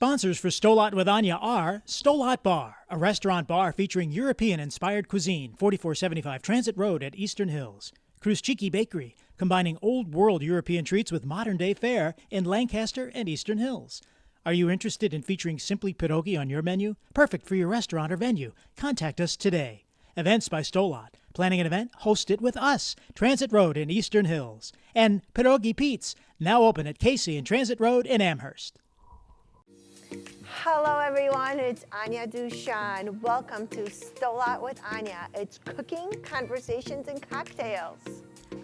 Sponsors for Sto Lat with Ania are Sto Lat Bar, a restaurant bar featuring European-inspired cuisine, 4475 Transit Road at Eastern Hills. Cruz-Chiki Bakery, combining old-world European treats with modern-day fare in Lancaster and Eastern Hills. Are you interested in featuring Simply Pierogi on your menu? Perfect for your restaurant or venue. Contact us today. Events by Sto Lat. Planning an event? Host it with us. Transit Road in Eastern Hills. And Pierogi Pete's, now open at Casey and Transit Road in Amherst. Hello everyone, it's Ania Duchon. Welcome to Sto Lat with Ania. It's cooking, conversations, and cocktails.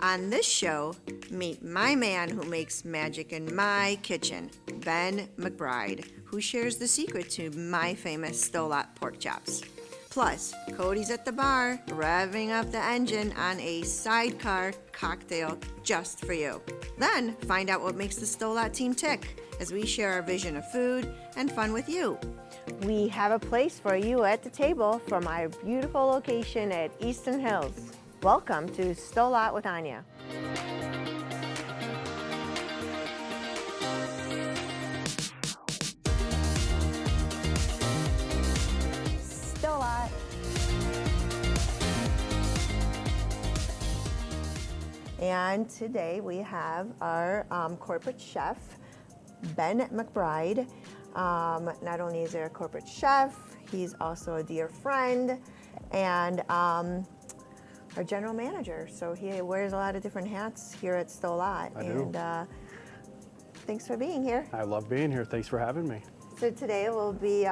On this show, meet my man who makes magic in my kitchen, Ben McBride, who shares the secret to my famous Sto Lat Pork Chops. Plus, Cody's at the bar, revving up the engine on a Sidecar cocktail just for you. Then, find out what makes the Sto Lat team tick as we share our vision of food and fun with you. We have a place for you at the table from our beautiful location at Eastern Hills. Welcome to Sto Lat with Ania. Sto Lat. And today we have our corporate chef, Ben McBride. Not only is he a corporate chef, he's also a dear friend and our general manager. So he wears a lot of different hats here at Sto Lat. I do. And thanks for being here. I love being here. Thanks for having me. So today we'll be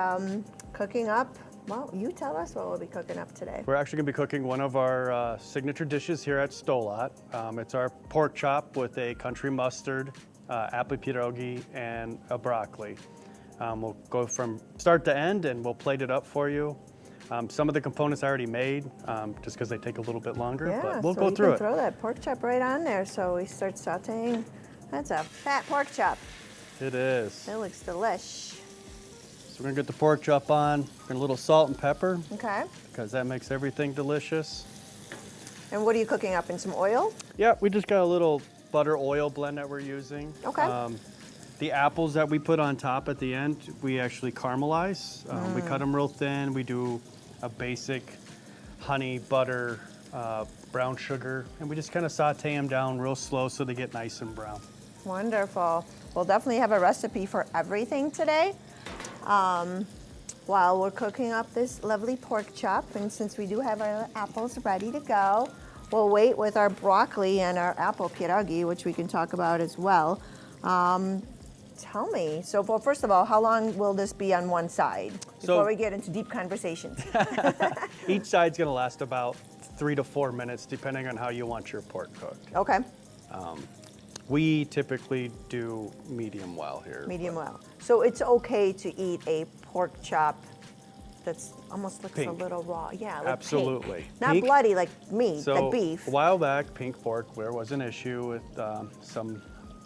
cooking up. Well, you tell us what we'll be cooking up today. We're actually going to be cooking one of our signature dishes here at Sto Lat. It's our pork chop with a country mustard, apple pierogi, and a broccoli. We'll go from start to end and we'll plate it up for you. Some of the components I already made, just because they take a little bit longer, but we'll go through it. Throw that pork chop right on there. So we start sauteing. That's a fat pork chop. It is. It looks delish. So we're gonna get the pork chop on, a little salt and pepper, Okay. because that makes everything delicious. And what are you cooking up in some oil? Yeah, we just got a little butter oil blend that we're using. Okay. The apples that we put on top at the end, we actually caramelize. We cut them real thin. We do a basic honey, butter, brown sugar, and we just kind of saute them down real slow so they get nice and brown. Wonderful. We'll definitely have a recipe for everything today. While we're cooking up this lovely pork chop, and since we do have our apples ready to go, we'll wait with our broccoli and our apple pierogi, which we can talk about as well. Tell me, so well, first of all, how long will this be on one side before we get into deep conversations? Each side's gonna last about 3 to 4 minutes, depending on how you want your pork cooked. Okay. We typically do medium well here. Medium well. So it's okay to eat a pork chop that's almost looks Pink. a little raw. Yeah, like Absolutely. pink. Not Pink. bloody like meat, So like beef. a while back, pink pork, there was an issue with some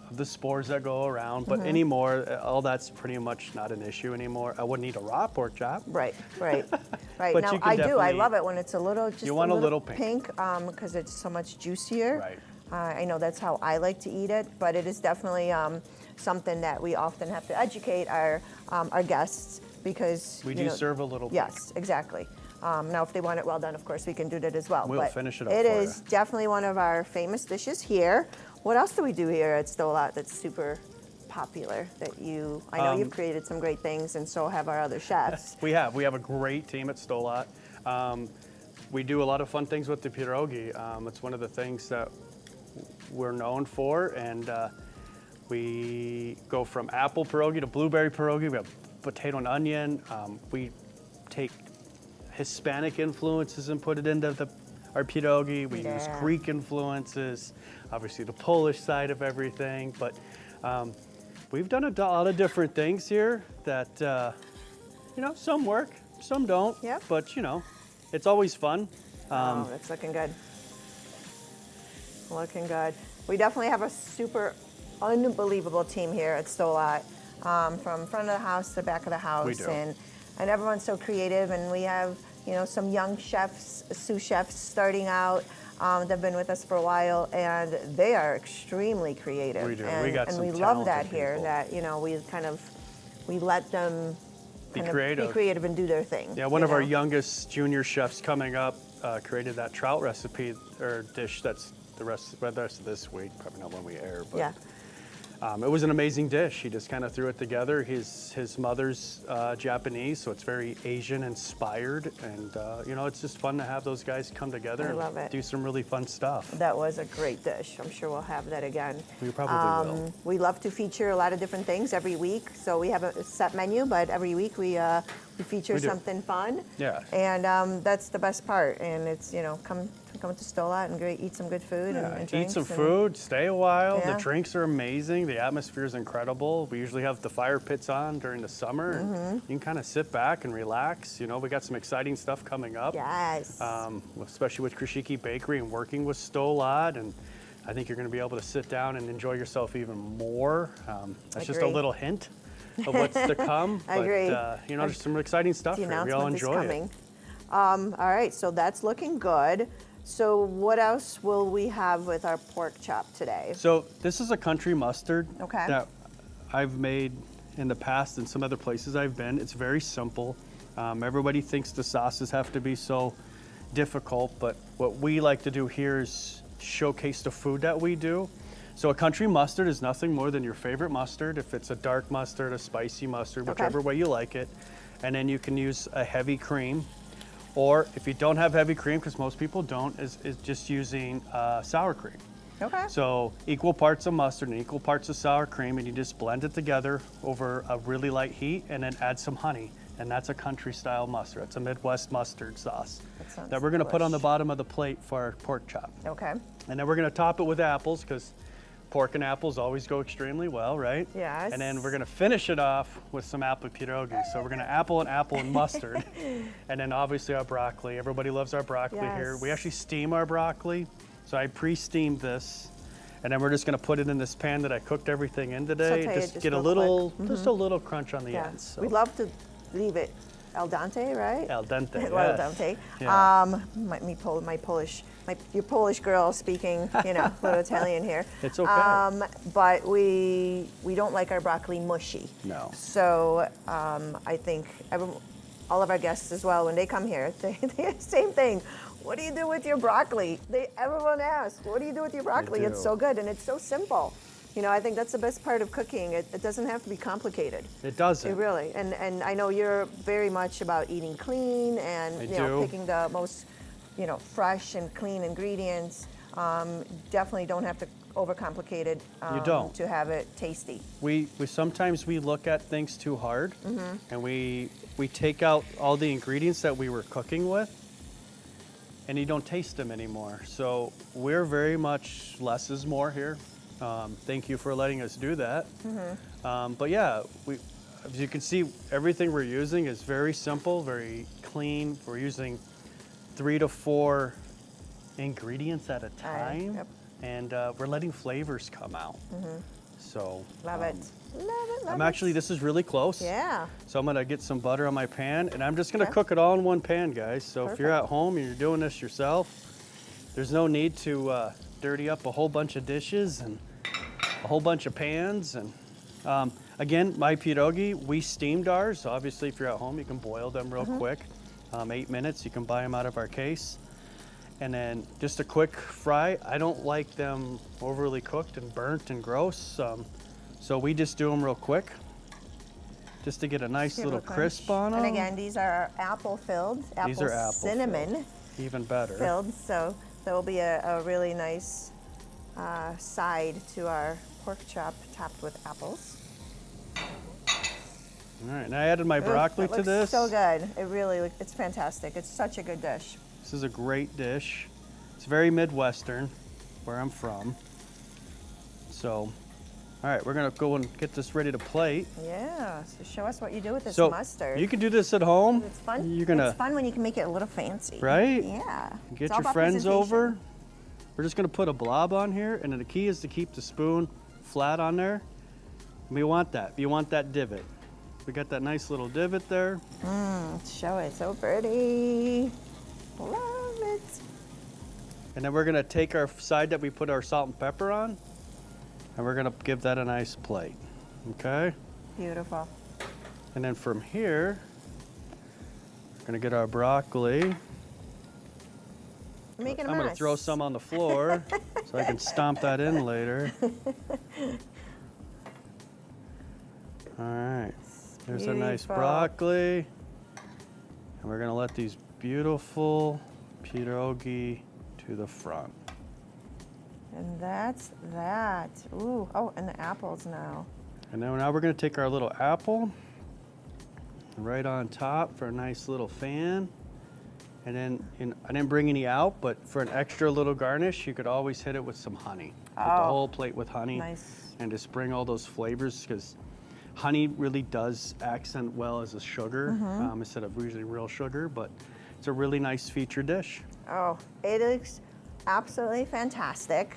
of the spores that go around, but anymore, all that's pretty much not an issue anymore. I wouldn't eat a raw pork chop. Right. Right. But Now you can I do. I definitely- love it when it's a little just You want a little pink. pink because it's so much juicier. Right. I know that's how I like to eat it, but it is definitely something that we often have to educate our guests because We do serve a little pink. Yes, exactly. Now, if they want it well done, of course, we can do that as well. We'll but finish it up It for is definitely one of our famous dishes here. What else do we do here at Sto Lat that's super popular that I know you've created some great things and so have our other chefs. We have a great team at Sto Lat. We do a lot of fun things with the pierogi. It's one of the things that we're known for, and we go from apple pierogi to blueberry pierogi. We have potato and onion. We take Hispanic influences and put it into our pierogi. We use Greek influences, obviously the Polish side of everything, but we've done a lot of different things here that, some work, some don't, Yep. but it's always fun. Oh, that's looking good. Looking good. We definitely have a super unbelievable team here at Sto Lat, from front of the house to back of the house. We do. And everyone's so creative, and we have, some young chefs, sous chefs starting out that have been with us for a while, and they are extremely creative. We do. And, We got and some we love that talented here, people. that, we kind of we let them Be kind of creative. be creative and do their thing. Yeah, one you of our know? youngest junior chefs coming up created that trout recipe or dish that's the rest of this week, probably not when we air, but Yeah. it was an amazing dish. He just kind of threw it together. His mother's Japanese, so it's very Asian inspired, and you know, it's just fun to have those guys come together I love and it. do some really fun stuff. That was a great dish. I'm sure we'll have that again. We probably will. We love to feature a lot of different things every week. So we have a set menu, but every week we feature We do. something fun. Yeah. And that's the best part. And it's, you know, come to Sto Lat and eat some good food Yeah, and eat drinks. some and- food, stay a while. Yeah. The drinks are amazing. The atmosphere is incredible. We usually have the fire pits on during the summer. Mm-hmm. And you can kind of sit back and relax. You know, we got some exciting stuff coming up. Yes. Especially with Krishiki Bakery and working with Sto Lat, and I think you're going to be able to sit down and enjoy yourself even more. That's just a Agree. little hint of what's to come. I agree. You know, there's some exciting stuff The here. We all announcement is enjoy coming. it. All right, so that's looking good. So what else will we have with our pork chop today? So this is a country mustard Okay. that I've made in the past and some other places I've been. It's very simple. Everybody thinks the sauces have to be so difficult, but what we like to do here is showcase the food that we do. So a country mustard is nothing more than your favorite mustard. If it's a dark mustard, a spicy mustard, Okay. whichever way you like it. And then you can use a heavy cream. Or if you don't have heavy cream, because most people don't, is just using sour cream. Okay. So equal parts of mustard and equal parts of sour cream, and you just blend it together over a really light heat, and then add some honey. And that's a country style mustard. It's a Midwest mustard sauce That sounds that we're gonna put on the delish. bottom of the plate for our pork chop. Okay. And then we're gonna top it with apples, because pork and apples always go extremely well, right? Yes. And then we're gonna finish it off with some apple pierogi. So we're gonna apple and mustard. And then obviously our broccoli. Everybody loves our broccoli here. We Yes. actually steam our broccoli. So I pre-steamed this. And then we're just gonna put it in this pan that I cooked everything in today. Saute it just get a real little, quick. just a little crunch on the Yeah. ends. So. We love to leave it al dente, right? Al dente, Well, yes. al dente. Yeah. Your Polish girl speaking, you know, a little Italian here. It's okay. But we don't like our broccoli mushy. No. So I think all of our guests as well, when they come here, they same thing. What do you do with your broccoli? Everyone asks, what do you do with your broccoli? It's do. so good and it's so simple. You know, I think that's the best part of cooking. It doesn't have to be complicated. It doesn't. It really, and I know you're very much about eating clean and I you know do. picking the most, you know, fresh and clean ingredients. Definitely don't have to overcomplicate it. You don't. To have it tasty. We sometimes we look at things too hard, Mm-hmm. and we take out all the ingredients that we were cooking with, and you don't taste them anymore. So we're very much less is more here. Thank you for letting us do that. Mm-hmm. But yeah, as you can see, everything we're using is very simple, very clean. We're using 3 to 4 ingredients at a time, Yep. and we're letting flavors come out. So Love it. Love it. Love I'm it. actually, this is really close. Yeah. So I'm gonna get some butter on my pan, and I'm just gonna Okay. cook it all in one pan, guys. So if you're Perfect. at home and you're doing this yourself, there's no need to dirty up a whole bunch of dishes and a whole bunch of pans. And again, my pierogi, we steamed ours. So obviously, if you're at home, you can boil them real quick. 8 minutes, you can buy them out of our case. And then just a quick fry. I don't like them overly cooked and burnt and gross. So we just do them real quick, just to get a nice Give it little a crunch. crisp on them. And again, these are apple filled, These are apple cinnamon Even better. filled. So that will be a really nice side to our pork chop topped with apples. All right, and I added my Ooh, broccoli that to looks this. So good. It really, it's fantastic. It's such a good dish. This is a great dish. It's very Midwestern, where I'm from. So, all right, we're gonna go and get this ready to plate. Yeah. So show us what you do with this So mustard. you can do this at home. It's fun. You're gonna It's fun when you can make it a little fancy. Right? Yeah. get It's all your about friends presentation. over. We're just gonna put a blob on here, and then the key is to keep the spoon flat on there. We want that. You want that divot. We got that nice little divot there. Show it. So pretty. Love it. And then we're gonna take our side that we put our salt and pepper on, and we're gonna give that a nice plate. Okay? Beautiful. And then from here, we're gonna get our broccoli. Making a I'm mess. gonna throw some on the floor so I can stomp that in later. All right, there's a nice Beautiful. broccoli. And we're gonna let these beautiful pierogi to the front. And that's that. Ooh, oh, and the apples now. And then now we're gonna take our little apple right on top for a nice little fan. And then, I didn't bring any out, but for an extra little garnish, you could always hit it with some honey. Put the whole plate with honey. Nice. And just bring all those flavors, because honey really does accent well as a sugar instead of usually real sugar, but it's a really nice feature dish. Oh, it is absolutely fantastic.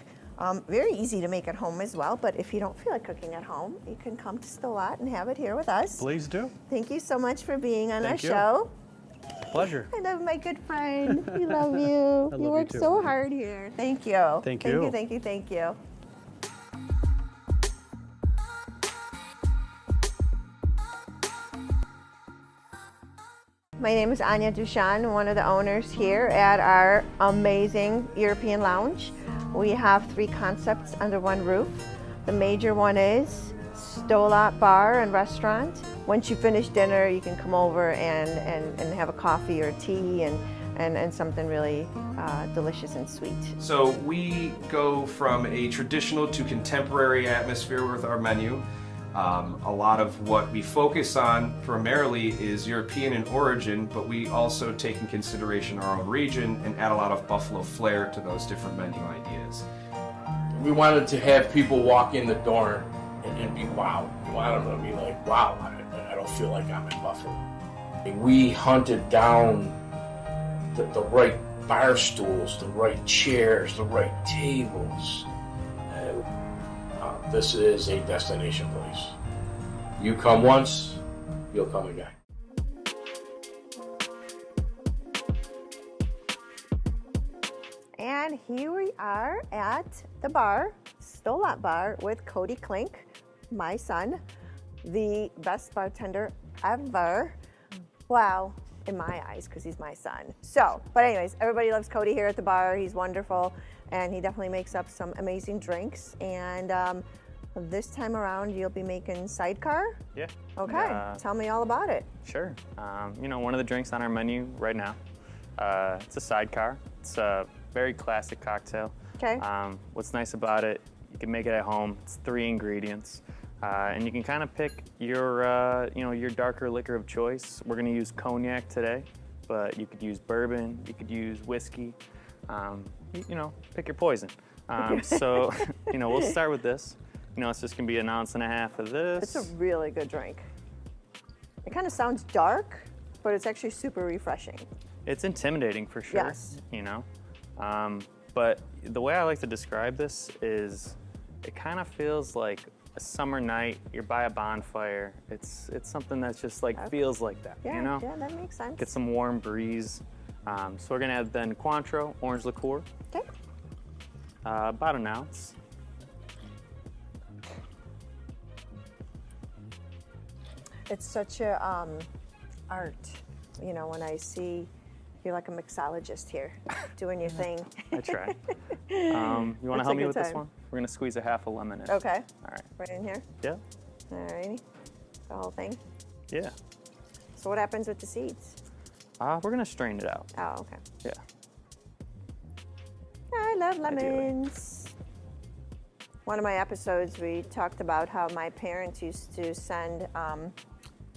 Very easy to make at home as well, but if you don't feel like cooking at home, you can come to Sto Lat and have it here with us. Please do. Thank you so much for being on our Thank you. show. Pleasure. I love my good friend. We love you. love You you work too. so hard here. Thank you. Thank Thank you, you. thank you, thank you. My name is Ania Duchon, one of the owners here at our amazing European lounge. We have 3 concepts under one roof. The major one is Sto Lat Bar and Restaurant. Once you finish dinner, you can come over and have a coffee or tea and something really delicious and sweet. So we go from a traditional to contemporary atmosphere with our menu. A lot of what we focus on primarily is European in origin, but we also take in consideration our own region and add a lot of Buffalo flair to those different menu ideas. We wanted to have people walk in the door and be wowed. We wanted them to be like, wow, I don't feel like I'm in Buffalo. We hunted down the right bar stools, the right chairs, the right tables. This is a destination place. You come once, you'll come again. And here we are at the bar, Sto Lat Bar, with Cody Klink, my son, the best bartender ever. Wow, in my eyes, because he's my son. So, but anyways, everybody loves Cody here at the bar. He's wonderful, and he definitely makes up some amazing drinks. And this time around, you'll be making Sidecar? Yeah. Okay, tell me all about it. Sure. One of the drinks on our menu right now, it's a Sidecar. It's a very classic cocktail. Okay. What's nice about it, you can make it at home. It's 3 ingredients. And you can kind of pick your darker liquor of choice. We're gonna use cognac today, but you could use bourbon, you could use whiskey. Pick your poison. So, we'll start with this. It's just gonna be 1.5 ounces of this. It's a really good drink. It kind of sounds dark, but it's actually super refreshing. It's intimidating for sure. Yes. But the way I like to describe this is it kind of feels like a summer night, you're by a bonfire. It's something that's just like feels like that, Yeah, yeah, that makes sense. Get some warm breeze. So we're gonna add then Cointreau, orange liqueur. Okay. About 1 ounce. It's such a art, when I see you're like a mixologist here, doing your thing. I try. You want to It's a help me good with this time. one? We're gonna squeeze 1/2 lemon in. Okay. All right. Right in here? Yeah. Alrighty. The whole thing. Yeah. So what happens with the seeds? We're gonna strain it out. Oh, okay. Yeah. I love Ideally. lemons. One of my episodes, we talked about how my parents used to send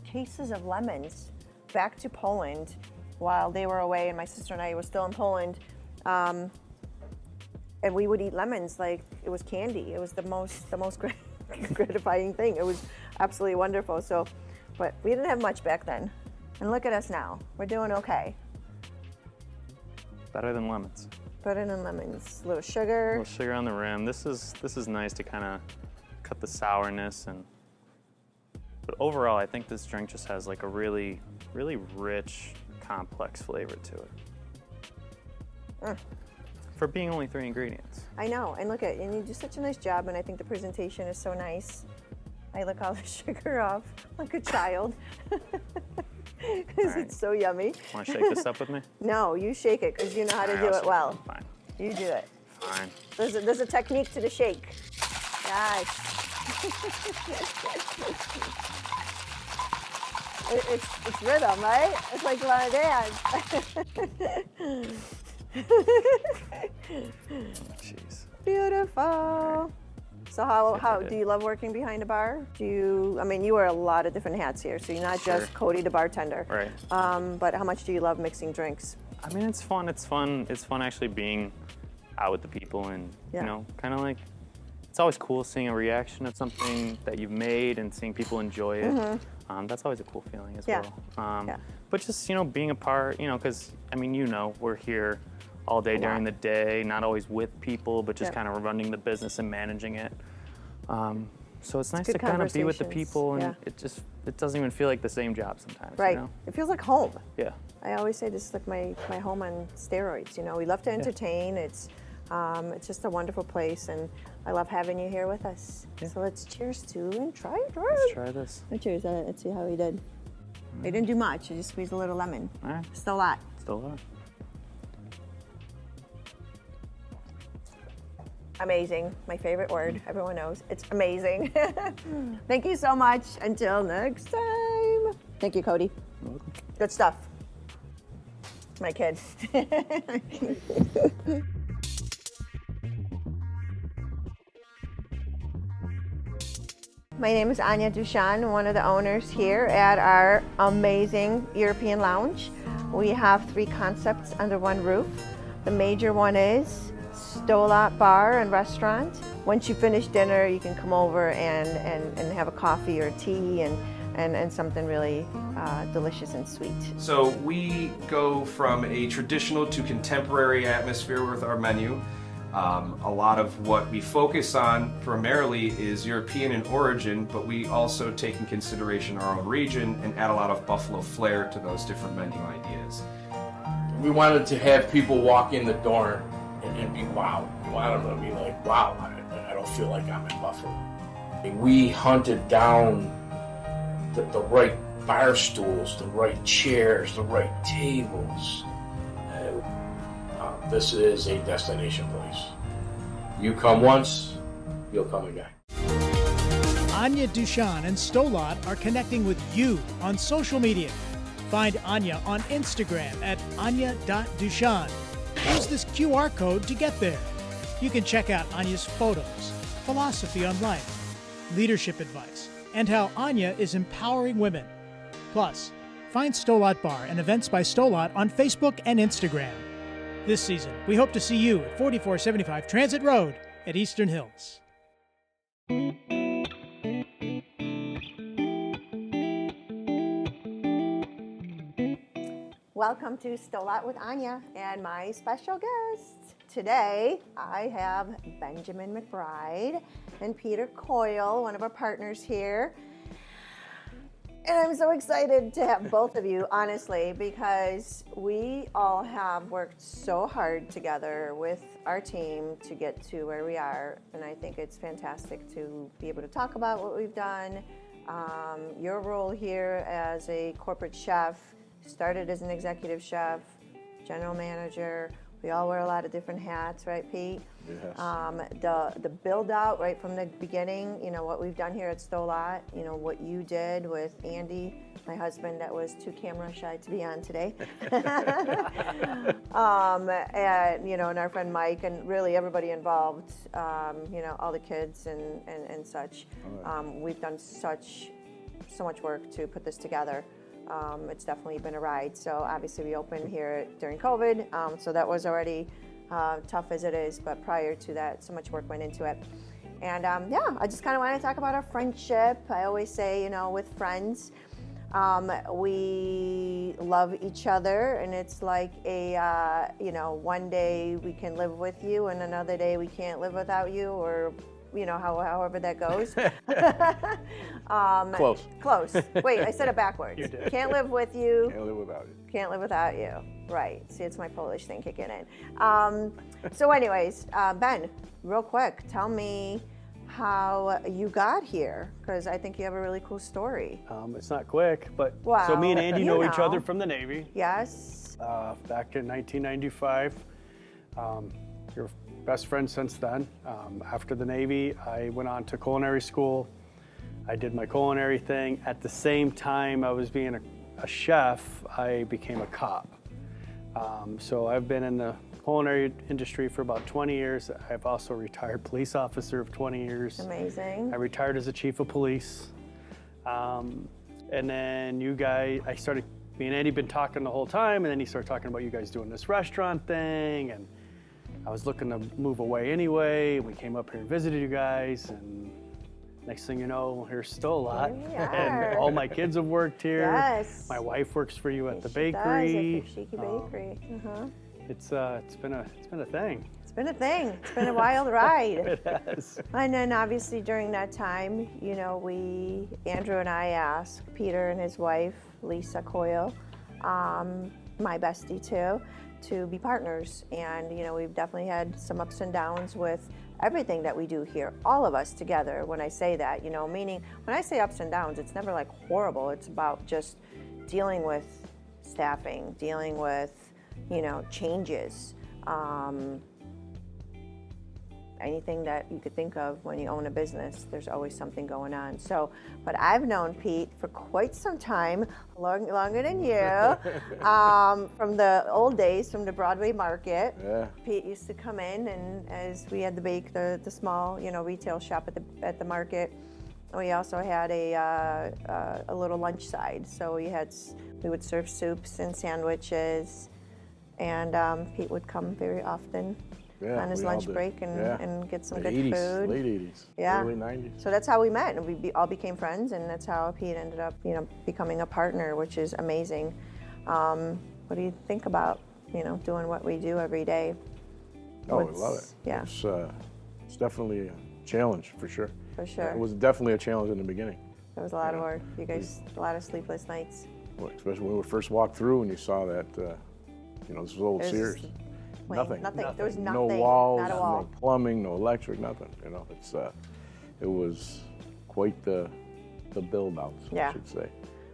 cases of lemons back to Poland while they were away, and my sister and I were still in Poland. And we would eat lemons like it was candy. It was the most gratifying thing. It was absolutely wonderful. So, but we didn't have much back then. And look at us now. We're doing okay. Better than lemons. Better than lemons. A little sugar. A little sugar on the rim. This is nice to kind of cut the sourness but overall, I think this drink just has like a really, really rich, complex flavor to it. For being only 3 ingredients. I know, and look and you do such a nice job, and I think the presentation is so nice. I lick all the sugar off like a child because All right. it's so yummy. Want to shake this up with me? No, you shake it because you know how to All right, do I'll it shake well. Fine. You do it. Fine. There's a technique to the shake. Yes. It's rhythm, right? It's like you want to dance. Jeez. Beautiful. So how did. do you love working behind a bar? I mean, you wear a lot of different hats here, so you're not just Cody the bartender. Right. But how much do you love mixing drinks? I mean, it's fun. It's fun actually being out with the people and, Yeah. you know, kind of like, it's always cool seeing a reaction of something that you've made and seeing people enjoy it. That's always a cool feeling as Yeah. well. Yeah. But just, you know, being a part, you know, because, I mean, you know, we're here all day during the day, not always with people, but just Yep. kind of running the business and managing it. So it's nice good to kind of be with the conversations, people, and yeah. it doesn't even feel like the same job sometimes. Right. You know? It feels like home. Yeah. I always say this is like my home on steroids. You know, we love to entertain. It's just a wonderful place, and I love having you here with us. Yeah. So let's cheers to and try it. Let's try this. Cheers. Let's see how he did. He didn't do much. He just squeezed a little lemon. All right. Sto Lat. Still on. Amazing. My favorite word. Everyone knows. It's amazing. Thank you so much. Until next time. Thank you, Cody. You're welcome. Good stuff. My kid. My name is Ania Duchon, one of the owners here at our amazing European lounge. We have 3 concepts under one roof. The major one is Sto Lat Bar and Restaurant. Once you finish dinner, you can come over and have a coffee or tea and something really delicious and sweet. So we go from a traditional to contemporary atmosphere with our menu. A lot of what we focus on primarily is European in origin, but we also take in consideration our own region and add a lot of Buffalo flair to those different menu ideas. We wanted to have people walk in the door and be wow. We wanted them to be like, wow, I don't feel like I'm in Buffalo. We hunted down the right bar stools, the right chairs, the right tables. This is a destination place. You come once, you'll come again. Ania Duchon and Sto Lat are connecting with you on social media. Find Ania on Instagram at ania.duchon. Use this QR code to get there. You can check out Ania's photos, philosophy on life, leadership advice, and how Ania is empowering women. Plus, find Sto Lat Bar and events by Sto Lat on Facebook and Instagram. This season, we hope to see you at 4475 Transit Road at Eastern Hills. Welcome to Sto Lat with Ania and my special guest. Today, I have Benjamin McBride and Peter Coyle, one of our partners here. And I'm so excited to have both of you, honestly, because we all have worked so hard together with our team to get to where we are. And I think it's fantastic to be able to talk about what we've done. Your role here as a corporate chef started as an executive chef, general manager. We all wear a lot of different hats, right, Pete? Yes. The build out right from the beginning, you know, what we've done here at Sto Lat, you know, what you did with Andy, my husband that was too camera shy to be on today. And, you know, and our friend Mike and really everybody involved, you know, all the kids and such. We've done so much work to put this together. It's definitely been a ride. So obviously we opened here during COVID, so that was already tough as it is, but prior to that, so much work went into it. And yeah, I just kind of want to talk about our friendship. I always say, you know, with friends, we love each other, and it's like a, you know, one day we can live with you, and another day we can't live without you, or you know, however that goes. Close. Wait, I said it backwards. You did. Can't live with you. Can't live without it. Can't live without you. Right. See, it's my Polish thing kicking in. So anyways, Ben, real quick, tell me, how you got here, because I think you have a really cool story. It's not quick, but so Wow, me and Andy you know each know. other from the Navy. Yes. Back in 1995. You're best friends since then. After the Navy, I went on to culinary school. I did my culinary thing. At the same time I was being a chef, I became a cop. So I've been in the culinary industry for about 20 years. I've also retired police officer of 20 years. Amazing. I retired as a chief of police. And then you guys, me and Andy been talking the whole time, and then he started talking about you guys doing this restaurant thing, and I was looking to move away anyway. We came up here and visited you guys, and next thing you know, here's Sto Lat. Here we And are. all my kids have worked here. Yes. My wife works for you at the She does, bakery. at the Cheeky Bakery. It's been a thing. It's been a thing. It's been a wild ride. It has. And then obviously during that time, you know, Andrew and I asked Peter and his wife, Lisa Coyle, my bestie too, to be partners. And, you know, we've definitely had some ups and downs with everything that we do here, all of us together. When I say that, you know, meaning when I say ups and downs, it's never like horrible. It's about just dealing with staffing, dealing with, you know, changes. Anything that you could think of when you own a business, there's always something going on. So, but I've known Pete for quite some time, longer than you, from the old days, from the Broadway Market. Yeah. Pete used to come in, and as we had the small, you know, retail shop at the market, we also had a little lunch side. So we would serve soups and sandwiches, and Pete would come very often. Yeah, On his we all lunch did. break and, Yeah. and get some The good 80s, food. late 80s, Yeah. early 90s. So that's how we met, and we all became friends, and that's how Pete ended up, you know, becoming a partner, which is amazing. What do you think about, you know, doing what we do every day? Oh, we love it. Yeah, It's definitely a challenge for sure. for sure. It was definitely a challenge in the beginning, It was a lot of work. You guys, a lot of sleepless nights. especially when we first walked through and you saw that, you know, this was old It was Sears. Nothing. There was nothing. No walls, Not a wall. no plumbing, no electric, nothing. You know, it was quite the build out, Yeah. I should say.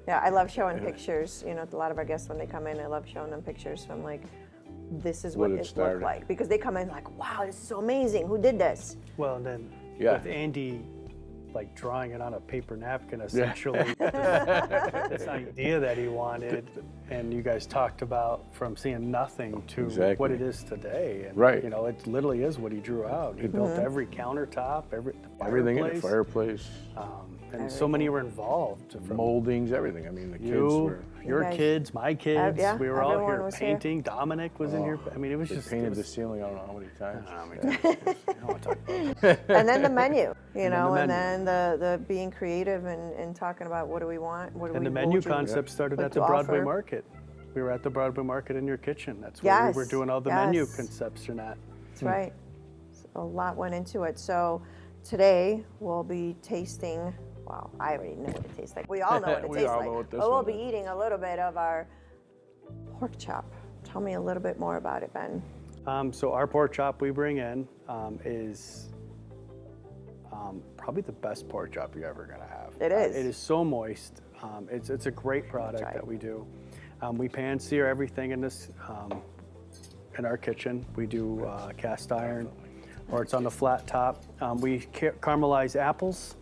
Yeah, I love showing pictures. You know, a lot of our guests when they come in, I love showing them pictures from like, this is what What it it started. looked like, because they come in like, wow, this is so amazing. Who did this? Well, and then Yeah. with Andy, like drawing it on a paper napkin, essentially, this idea that he wanted, and you guys talked about from seeing nothing to Exactly. what it is today. And, Right. You know, it literally is what he drew out. He built every countertop, Everything in the fireplace, fireplace, and so many were involved. From moldings, everything. I mean, the kids you, were. your guys- kids, my kids, yeah, we were all everyone here was here. painting. Dominic was in here. I mean, it was They just painted it the was, ceiling, I don't know how many times. I don't want to talk about it. And then the menu, you know, the and menu. then the being creative and talking about what do we want, what do And we the what menu would you concept started like at to the Broadway offer? Market. We were at the Broadway Market in your kitchen. That's where we were Yes, doing all the menu yes. conception at. That's right. So a lot went into it. So today we'll be tasting. Wow, I already know what it tastes like. We all know what it We tastes all like. know what this But we'll one be is. eating a little bit of our pork chop. Tell me a little bit more about it, Ben. So our pork chop we bring in is probably the best pork chop you're ever gonna have. It is. It is so moist. It's a great product right. that we do. We pan sear everything in this in our kitchen. We do cast iron, or it's on the flat top. We caramelize apples.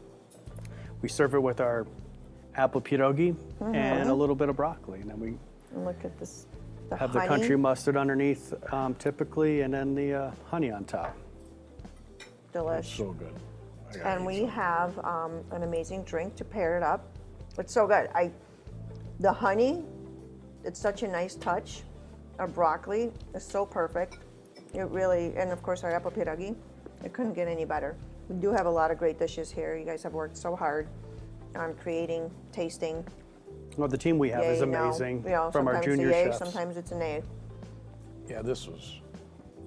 We serve it with our apple pierogi and a little bit of broccoli, and then we And look at this. The have honey. the country mustard underneath, typically, and then the honey on top. Delish. So good. I gotta And eat we some. have an amazing drink to pair it up. It's so good. The honey, it's such a nice touch. Our broccoli is so perfect. It really, and of course our apple pierogi. It couldn't get any better. We do have a lot of great dishes here. You guys have worked so hard on creating, tasting. Well, the team we have is Yay, no. amazing You know, from our sometimes junior it's a yay, chefs. sometimes it's an A. Yeah, this was.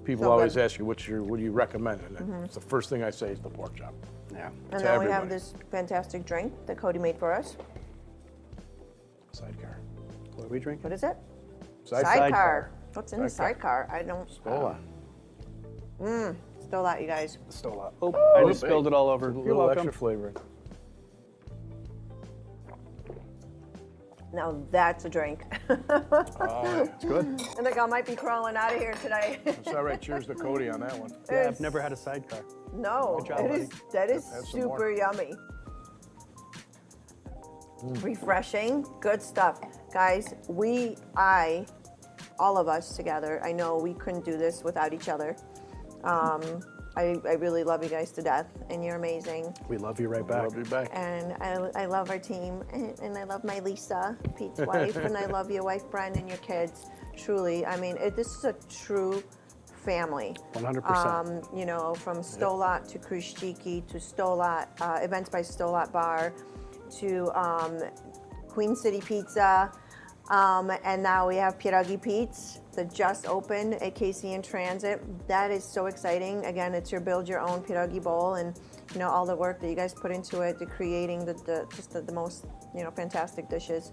People So always good. ask you what do you recommend, and it's the first thing I say is the pork chop. Yeah. And To then we have everybody. this fantastic drink that Cody made for us. Sidecar. What are we drinking? What is it? Sidecar. What's in the Sidecar. sidecar? I don't. Cola. Sto Lat, you guys. Sto Lat. Oh, I just spilled it all over. A You're little welcome. extra flavoring. Now that's a drink. It's good. I think I might be crawling out of here today. It's all right. Cheers to Cody on that one. Yeah, I've never had a sidecar. No, Good job, that is Have some super more. yummy. Refreshing, good stuff. Guys, all of us together, I know we couldn't do this without each other. I really love you guys to death, and you're amazing. We love you right back. Love you back. And I love our team, and I love my Lisa, Pete's wife, and I love your wife, Bren, and your kids. Truly, I mean, this is a true family. 100%. You know, from Sto Lat to Kruszczyki to Sto Lat, Events by Sto Lat Bar, to Queen City Pizza, and now we have Pierogi Pete's that just opened at KC in Transit. That is so exciting. Again, it's your build your own pierogi bowl, and you know all the work that you guys put into it, to creating the most fantastic dishes.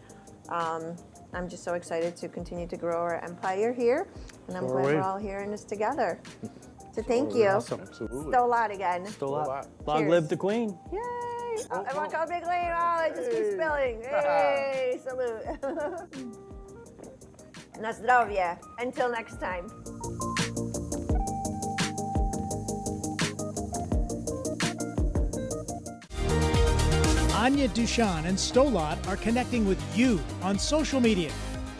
I'm just so excited to continue to grow our empire here, and I'm glad we're all here in this together. So thank you. Awesome. Absolutely. Sto Lat again. Sto Lat. Lat. Long Cheers. live the Queen. Yay! Everyone call Big Lane. Oh, it just keeps spilling. Hey, salute. Na zdrowie. Until next time. Ania Duchon and Sto Lat are connecting with you on social media.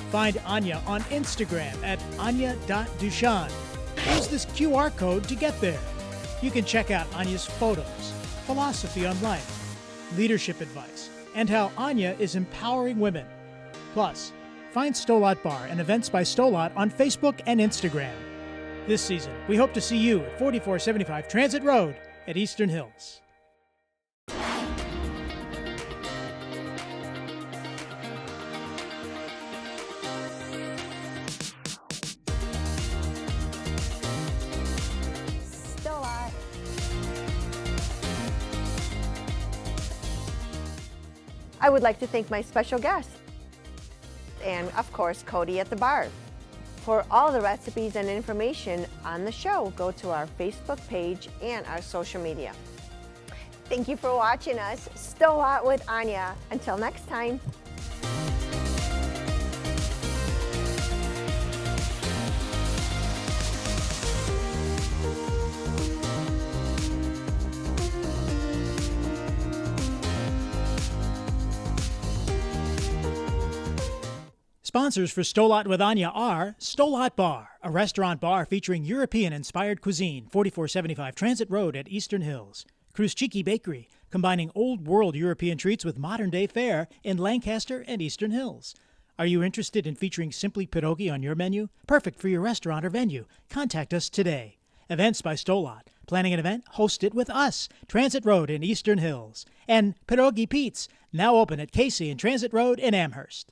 Find Ania on Instagram at ania.duchon. Use this QR code to get there. You can check out Ania's photos, philosophy on life, leadership advice, and how Ania is empowering women. Plus, find Sto Lat Bar and Events by Sto Lat on Facebook and Instagram. This season, we hope to see you at 4475 Transit Road at Eastern Hills. Sto Lat. I would like to thank my special guest, and of course, Cody at the bar. For all the recipes and information on the show, go to our Facebook page and our social media. Thank you for watching us. Sto Lat with Ania. Until next time. Sponsors for Sto Lat with Ania are Sto Lat Bar, a restaurant bar featuring European-inspired cuisine, 4475 Transit Road at Eastern Hills. Kruszczyki Bakery, combining old-world European treats with modern-day fare in Lancaster and Eastern Hills. Are you interested in featuring Simply Pierogi on your menu? Perfect for your restaurant or venue. Contact us today. Events by Sto Lat. Planning an event? Host it with us. Transit Road in Eastern Hills. And Pierogi Pete's, now open at Casey and Transit Road in Amherst.